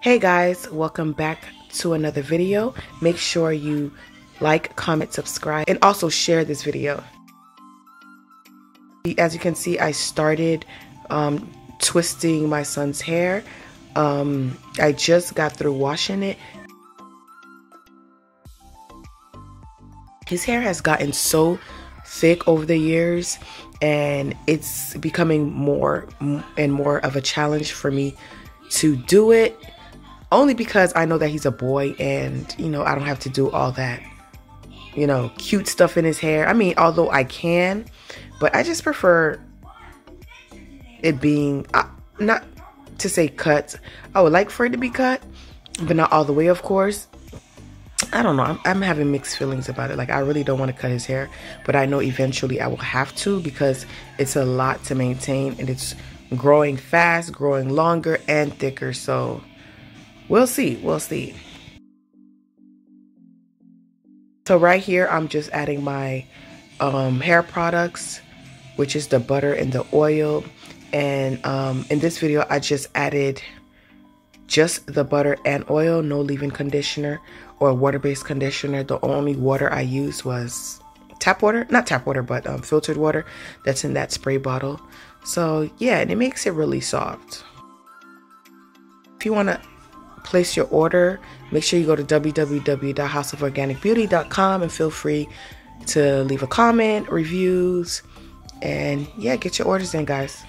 Hey guys, welcome back to another video. Make sure you like, comment, subscribe, and also share this video. As you can see, I started twisting my son's hair. I just got through washing it. His hair has gotten so thick over the years, and it's becoming more and more of a challenge for me to do it, only because I know that he's a boy and I don't have to do all that cute stuff in his hair. I mean, although I can, but I just prefer it being not to say cut. I would like for it to be cut, but not all the way, of course. I don't know. I'm having mixed feelings about it. Like, I really don't want to cut his hair, but I know eventually I will have to, because it's a lot to maintain and it's growing fast, growing longer and thicker. So we'll see. We'll see. So right here, I'm just adding my hair products, which is the butter and the oil. And in this video, I just added just the butter and oil, no leave-in conditioner or water-based conditioner. The only water I used was tap water, not tap water, but filtered water that's in that spray bottle. So yeah, and it makes it really soft. If you want to place your order, make sure you go to www.houseoforganicbeauty.com and feel free to leave a comment, reviews, and yeah, get your orders in, guys.